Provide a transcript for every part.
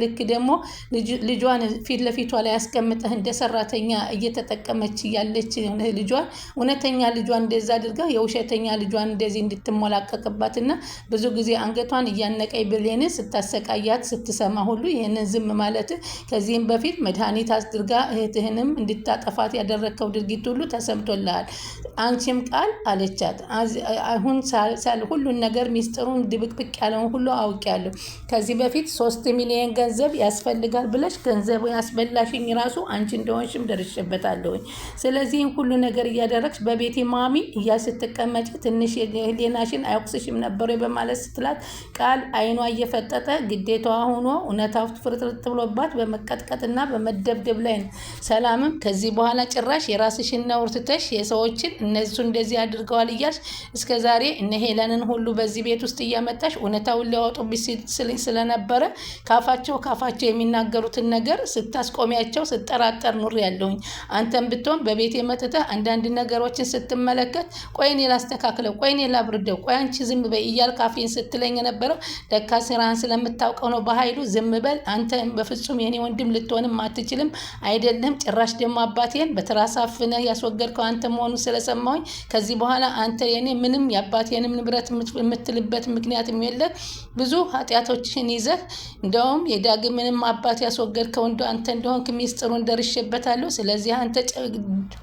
ልክ ደግሞ ልጇን ፊት ለፊቷ ላይ ያስቀምጠህ እንደ ሰራተኛ እየተጠቀመች ያለች ልጇን እውነተኛ ልጇን እንደዛ አድርጋ የውሸተኛ ልጇን እንደዚህ እንድትሞላቀቅባትና ብዙ ጊዜ አንገቷን እያነቀይ ብሌን ስታሰቃያት ስትሰማ ሁሉ ይሄንን ዝም ማለት ከዚህም በፊት መድኃኒት አድርጋ እህትህንም እንድታጠፋት ያደረከው ድርጊት ሁሉ ተሰምቶልሃል። አንቺም ቃል አለቻት አሁን ሁሉን ነገር ሚስጥሩን ድብቅብቅ ያለውን ሁሉ አውቄያለሁ። ከዚህ በፊት 3 ሚሊዮን ገንዘብ ያስፈልጋል ብለሽ ገንዘቡ ያስበላሽኝ ራሱ አንቺ እንደሆንሽም ደርሼበታለሁ። ስለዚህ ሁሉ ነገር እያደረግሽ በቤቴ ማሚ ስትቀመጪ ትንሽ ህሊናሽን አይወቅስሽም ነበር በማለት ስትላት ቃል አይኗ እየፈጠጠ ግዴታዋ ሆኖ እውነታው ፍርጥርጥ ብሎባት በመቀጥቀጥና በመደብደብ ላይ ነው። ሰላምም ከዚህ በኋላ ጭራሽ የራስሽን ነውር ትተሽ የሰዎችን እነሱ እንደዚህ አድርገዋል እያልሽ እስከዛሬ እነ ሄለንን ሁሉ በዚህ ቤት ውስጥ እያመጣሽ እውነታውን ሊያወጡብሽ ስለነበረ ካፋቸው የሚናገሩትን ነገር ስታስቆሚያቸው ስጠራጠር ኑር ያለውኝ። አንተም ብትሆን በቤት የመጥተህ አንዳንድ ነገሮችን ስትመለከት ቆይኔ ላስተካክለው፣ ቆይኔ ላብርደው፣ ቆይ አንቺ ዝም በይ እያልክ አፌን ስትለኝ የነበረው ለካ ስራህን ስለምታውቀው ነው። በኃይሉ ዝም በል አንተ በፍጹም የኔ ወንድም ልትሆንም አትችልም አይደለም። ጭራሽ ደግሞ አባቴን በትራስ አፍነህ ያስወገድከው አንተ መሆኑ ስለሰማሁኝ ከዚህ በኋላ አንተ የኔ ምንም የአባቴንም ንብረት የምትልበት ምክንያትም የለም። ብዙ ኃጢአቶችን ይዘህ እንደውም የዳግምንም አባት ያስወገድከው አንተ እንደሆንክ ሚስጥሩን ደርሼበታለሁ። ስለዚህ አንተ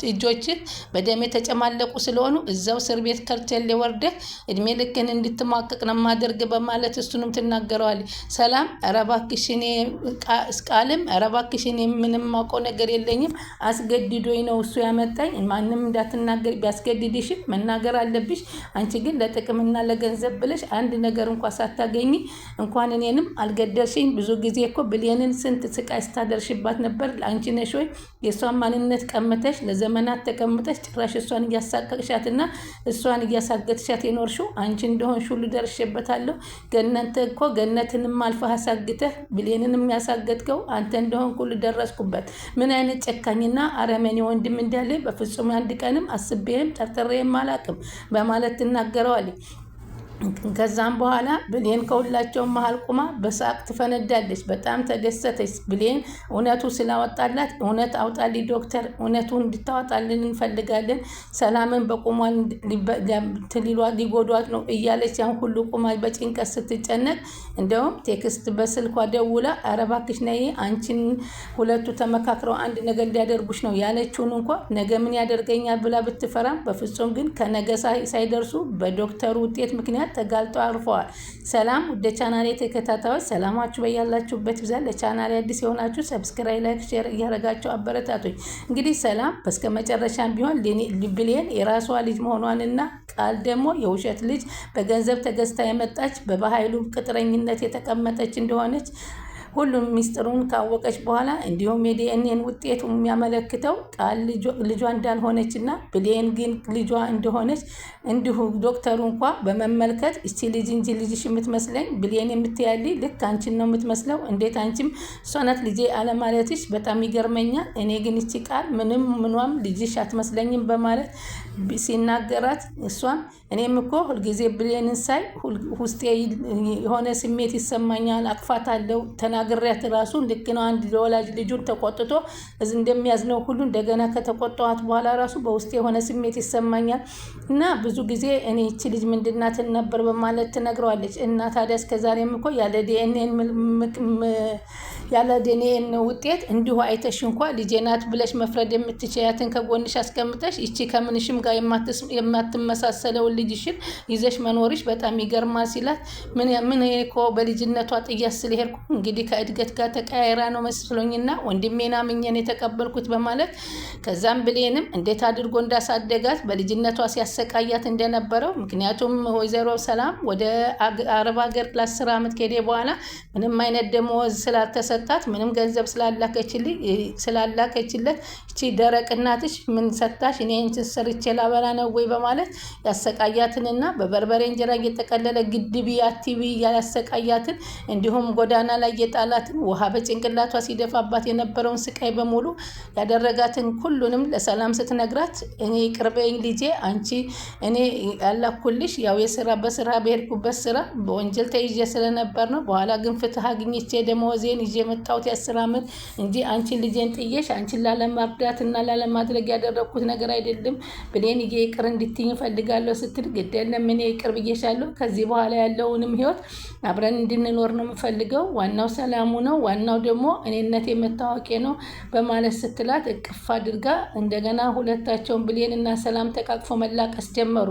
እጆችህ በደም የተጨማለቁ ስለሆኑ እዛው እስር ቤት ከርቸሌ ወርደህ እድሜ ልክን እንድትማቀቅ ነው ማደርግ በማለት እሱንም ትናገረዋለች። ሰላም ኧረ እባክሽ እኔ ቃልም ኧረ እባክሽ እኔ ምንም ማውቀው ነገር የለኝም አስገድዶኝ ነው እሱ ያመጣኝ። ማንም እንዳትናገር ቢያስገድድሽም መናገር አለብሽ። አንቺ ግን ለጥቅምና ለገንዘብ ብለሽ አንድ ነገር እንኳን ሳታገኝ እንኳን እኔንም አልገደልሽኝ። ብዙ ጊዜ እኮ ብሌንን ስንት ስቃይ ስታደርሽባት ነበር። አንቺ ነሽ ወይ የእሷን ማንነት ቀምተሽ ለዘመናት ተቀምጠሽ ጭራሽ እሷን እያሳቀቅሻትና እሷን እያሳገትሻት የኖርሽው አንቺ እንደሆንሽ ሁሉ ደርሼበታለሁ። ገነትንም አልፈህ አሳግተህ ብሌንንም ያሳገትከው አንተ እንደሆን ሁሉ ደረስኩበት። ምን አይነት ጨካኝና አረመኔ ወንድም እንዳለ በፍጹም አንድ ቀንም አስቤህም ጠርጥሬህም አላቅም በማለት ትናገረዋለች። ከዛም በኋላ ብሌን ከሁላቸውም መሀል ቁማ በሳቅ ትፈነዳለች። በጣም ተደሰተች። ብሌን እውነቱ ስላወጣላት እውነት አውጣልኝ ዶክተር፣ እውነቱን እንድታወጣልን እንፈልጋለን። ሰላምን በቁሟ ሊጎዷት ነው እያለች ያን ሁሉ ቁማ በጭንቀት ስትጨነቅ እንደውም ቴክስት በስልኳ ደውላ ኧረ እባክሽ ነይ አንቺን ሁለቱ ተመካክረው አንድ ነገር ሊያደርጉሽ ነው ያለችውን እንኳ ነገ ምን ያደርገኛል ብላ ብትፈራም በፍጹም ግን ከነገ ሳይደርሱ በዶክተሩ ውጤት ምክንያት ተጋልጠው አርፈዋል። ሰላም ወደ ቻናሌ ተከታታዮች ሰላማችሁ በያላችሁበት ይብዛል። ለቻናሌ አዲስ የሆናችሁ ሰብስክራይብ፣ ላይክ፣ ሼር እያደረጋችሁ አበረታቶች። እንግዲህ ሰላም በስከመጨረሻም ቢሆን ብሌን የራሷ ልጅ መሆኗንና ቃል ደግሞ የውሸት ልጅ በገንዘብ ተገዝታ የመጣች በኃይሉ ቅጥረኝነት የተቀመጠች እንደሆነች ሁሉም ሚስጥሩን ካወቀች በኋላ እንዲሁም የዲኤንኤን ውጤቱ የሚያመለክተው ቃል ልጇ እንዳልሆነችና ብሌን ግን ልጇ እንደሆነች እንዲሁ ዶክተሩ እንኳ በመመልከት እቺ ልጅ እንጂ ልጅሽ የምትመስለኝ ብሌን የምትያልኝ ልክ አንቺን ነው የምትመስለው፣ እንዴት አንቺም እሷ ናት ልጄ አለማለትሽ በጣም ይገርመኛል። እኔ ግን እቺ ቃል ምኗም ልጅሽ አትመስለኝም በማለት ሲናገራት እሷም እኔም እኮ ሁልጊዜ ብሌንን ሳይ ውስጤ የሆነ ስሜት ይሰማኛል፣ አቅፋታለሁ። ተናግሬያት ራሱ ልክ ነው አንድ ለወላጅ ልጁን ተቆጥቶ እንደሚያዝነው ሁሉ እንደገና ከተቆጣኋት በኋላ ራሱ በውስጤ የሆነ ስሜት ይሰማኛል እና ብዙ ጊዜ እኔ እቺ ልጅ ምንድናት ነበር በማለት ትነግረዋለች። እና ታዲያ እስከዛሬም እኮ ያለ ዲኤንኤን ውጤት እንዲሁ አይተሽ እንኳ ልጄ ናት ብለሽ መፍረድ የምትችያትን ከጎንሽ አስቀምጠሽ እቺ ከምንሽም ጋር የማትመሳሰለውን ልጅሽን ይዘሽ መኖርሽ በጣም ይገርማል ሲላት ምን እኮ በልጅነቷ ጥያት ስለሄድኩ እንግዲህ ከእድገት ጋር ተቀያይራ ነው መስሎኝና ወንድሜና ምኘን የተቀበልኩት በማለት ከዛም ብሌንም እንዴት አድርጎ እንዳሳደጋት በልጅነቷ ሲያሰቃያት እንደነበረው ምክንያቱም ወይዘሮ ሰላም ወደ አረብ ሀገር ለ10 ዓመት ከሄደ በኋላ ምንም አይነት ደሞዝ ስላልተሰጣት ምንም ገንዘብ ስላላከችለት እቺ ደረቅ እናትሽ ምን ሰጣሽ እኔ እንትን ሰርቼ ላበላ ነው ወይ በማለት ያሰቃያትንና በበርበሬ እንጀራ እየተቀለለ ግድቢ አቲቪ ያሰቃያትን እንዲሁም ጎዳና ላይ የጣላትን ውሃ በጭንቅላቷ ሲደፋባት የነበረውን ስቃይ በሙሉ ያደረጋትን ሁሉንም ለሰላም ስትነግራት እኔ ቅርበኝ ልጄ አንቺ እኔ ያላኩልሽ ያው በስራ በሄድኩበት ስራ በወንጀል ተይዤ ስለነበር ነው። በኋላ ግን ፍትህ አግኝቼ ደሞዜን ይዤ የመጣሁት የ10 ዓመት እንጂ አንቺን ልጄን ጥዬሽ አንቺን ላለማርዳት እና ላለማድረግ ያደረግኩት ነገር አይደለም። ብሌን ይቅር እንድትይኝ እፈልጋለሁ ስትል ግድ የለም እኔ ይቅር ብዬሻለሁ። ከዚህ በኋላ ያለውንም ህይወት አብረን እንድንኖር ነው የምፈልገው። ዋናው ሰላሙ ነው። ዋናው ደግሞ እኔነት የመታወቄ ነው በማለት ስትላት እቅፍ አድርጋ እንደገና ሁለታቸውን ብሌን እና ሰላም ተቃቅፎ መላቀስ ጀመሩ።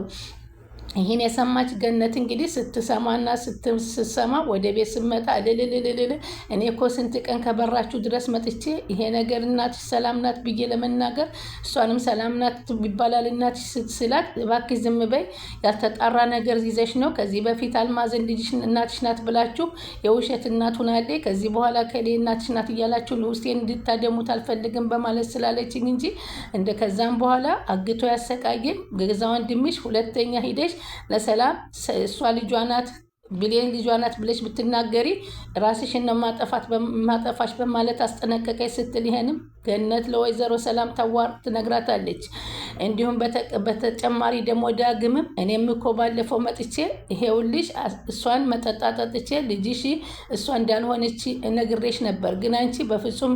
ይህን የሰማች ገነት እንግዲህ ስትሰማና ስትሰማ ወደ ቤት ስመጣ ልልልልልል እኔ እኮ ስንት ቀን ከበራችሁ ድረስ መጥቼ ይሄ ነገር እናትሽ ሰላም ናት ብዬ ለመናገር እሷንም ሰላም ናት ይባላል እናትሽ ስላት እባክሽ ዝም በይ፣ ያልተጣራ ነገር ይዘሽ ነው። ከዚህ በፊት አልማዝን ልጅሽ እናትሽ ናት ብላችሁ የውሸት እናት ሆናለች። ከዚህ በኋላ ከሌ እናትሽ ናት እያላችሁ ውስጤን እንድታደሙት አልፈልግም በማለት ስላለችኝ እንጂ እንደ ከዛም በኋላ አግቶ ያሰቃየን ገዛ ወንድምሽ ሁለተኛ ሂደሽ ለሰላም እሷ ልጇ ናት ብሌን ልጇ ናት ብለሽ ብትናገሪ ራስሽን ነው ማጠፋሽ በማለት አስጠነቀቀች ስትል ይሄንም ገነት ለወይዘሮ ሰላም ታዋር ትነግራታለች። እንዲሁም በተጨማሪ ደግሞ ዳግምም እኔም እኮ ባለፈው መጥቼ ይሄውልሽ እሷን መጠጣ ጠጥቼ ልጅሽ እሷ እንዳልሆነች ነግሬሽ ነበር፣ ግን አንቺ በፍጹም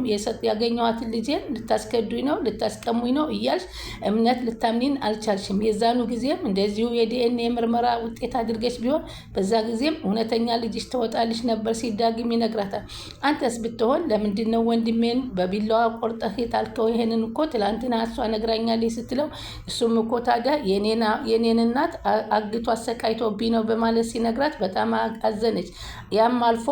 ያገኘኋትን ልጄን ልታስከዱኝ ነው ልታስቀሙኝ ነው እያልሽ እምነት ልታምኒን አልቻልሽም። የዛኑ ጊዜም እንደዚሁ የዲኤንኤ ምርመራ ውጤት አድርገሽ ቢሆን በዛ ጊዜም እውነተኛ ልጅሽ ትወጣልሽ ነበር ሲል ዳግም ይነግራታል። አንተስ ብትሆን ለምንድን ነው ወንድሜን በቢላዋ ቆርጠህ የጣልከው? ይሄንን እኮ ትላንትና እሷ ነግራኛለች ስትለው እሱም እኮ ታዲያ የኔን እናት አግቶ አሰቃይቶብኝ ነው በማለት ሲነግራት በጣም አዘነች። ያም አልፎ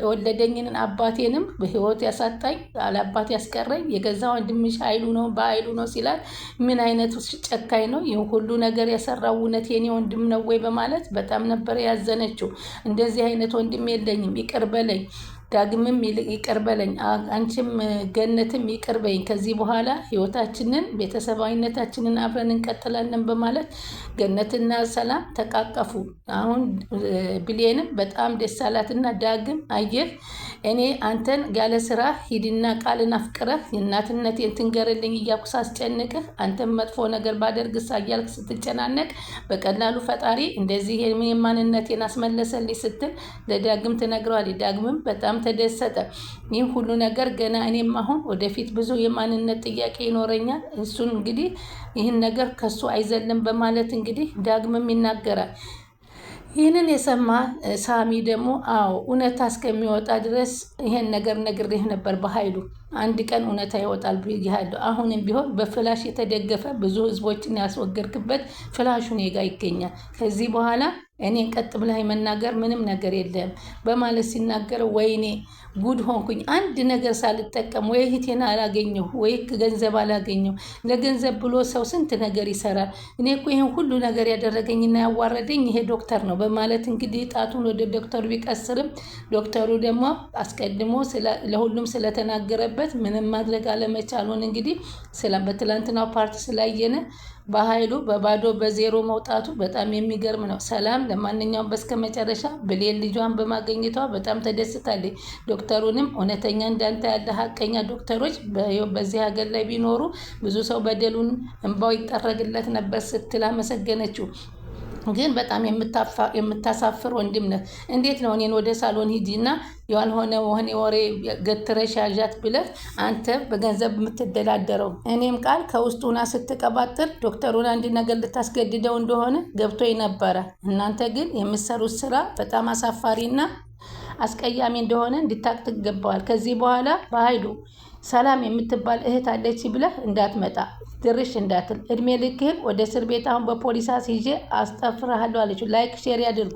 የወለደኝን አባቴንም በህይወት ያሳጣኝ አለአባት ያስቀረኝ የገዛ ወንድምሽ ኃይሉ ነው በኃይሉ ነው ሲላት ምን አይነት ጨካኝ ነው ይህ ሁሉ ነገር የሰራው እውነት የኔ ወንድም ነው ወይ በማለት በጣም ነበር ያዘነችው። እንደዚህ አይነት ወንድም የለኝም ይቅር በለኝ ዳግምም ይቅር በለኝ፣ አንቺም ገነትም ይቅር በይኝ። ከዚህ በኋላ ህይወታችንን ቤተሰባዊነታችንን አብረን እንቀጥላለን በማለት ገነትና ሰላም ተቃቀፉ። አሁን ብሌንም በጣም ደስ አላትና ዳግም አየህ እኔ አንተን ያለ ስራ ሂድና ቃልን አፍቅረህ የእናትነቴን ትንገርልኝ እያልኩ ሳስጨንቅህ አንተን መጥፎ ነገር ባደርግ ሳያልክ ስትጨናነቅ በቀላሉ ፈጣሪ እንደዚህ የማንነቴን አስመለሰልኝ ስትል ለዳግም ትነግረዋለች። ዳግምም በጣም ተደሰተ። ይህ ሁሉ ነገር ገና እኔም አሁን ወደፊት ብዙ የማንነት ጥያቄ ይኖረኛል፣ እሱን እንግዲህ ይህን ነገር ከሱ አይዘልም በማለት እንግዲህ ዳግምም ይናገራል። ይህንን የሰማ ሳሚ ደግሞ አዎ እውነታ እስከሚወጣ ድረስ ይሄን ነገር ነግሬህ ነበር በኃይሉ አንድ ቀን እውነታ ይወጣል ብያለሁ። አሁንም ቢሆን በፍላሽ የተደገፈ ብዙ ህዝቦችን ያስወገድክበት ፍላሹ እኔ ጋ ይገኛል። ከዚህ በኋላ እኔን ቀጥ ብለህ መናገር ምንም ነገር የለም በማለት ሲናገረው ወይኔ ጉድ ሆንኩኝ። አንድ ነገር ሳልጠቀም ወይ እህቴን አላገኘሁ ወይ ገንዘብ አላገኘሁ። ለገንዘብ ብሎ ሰው ስንት ነገር ይሰራል። እኔ እኮ ይህን ሁሉ ነገር ያደረገኝና ያዋረደኝ ይሄ ዶክተር ነው በማለት እንግዲህ ጣቱን ወደ ዶክተሩ ቢቀስርም ዶክተሩ ደግሞ አስቀድሞ ለሁሉም ስለተናገረበት ምንም ማድረግ አለመቻሉን እንግዲህ በትላንትናው ፓርት ስላየነ በኃይሉ በባዶ በዜሮ መውጣቱ በጣም የሚገርም ነው። ሰላም ለማንኛውም በስከ መጨረሻ ብሌን ልጇን በማገኘቷ በጣም ተደስታለች። ዶክተሩንም እውነተኛ እንዳንተ ያለ ሀቀኛ ዶክተሮች በዚህ ሀገር ላይ ቢኖሩ ብዙ ሰው በደሉን እንባው ይጠረግለት ነበር ስትል አመሰገነችው። ግን በጣም የምታሳፍር ወንድም ነህ። እንዴት ነው እኔን ወደ ሳሎን ሂጂና ያልሆነ ወሬ ገትረሽ ያዣት ብለህ አንተ በገንዘብ የምትደላደረው? እኔም ቃል ከውስጡና ስትቀባጥር ዶክተሩን አንድ ነገር ልታስገድደው እንደሆነ ገብቶኝ ነበረ። እናንተ ግን የምትሰሩት ስራ በጣም አሳፋሪና አስቀያሚ እንደሆነ እንድታቅ ትገባዋል። ከዚህ በኋላ በኃይሉ ሰላም የምትባል እህት አለች ብለህ እንዳትመጣ ድርሽ እንዳትል፣ እድሜ ልክህን ወደ እስር ቤት አሁን በፖሊስ ይዤ አስጠፍርሃለሁ አለችው። ላይክ ሼር ያድርጉ።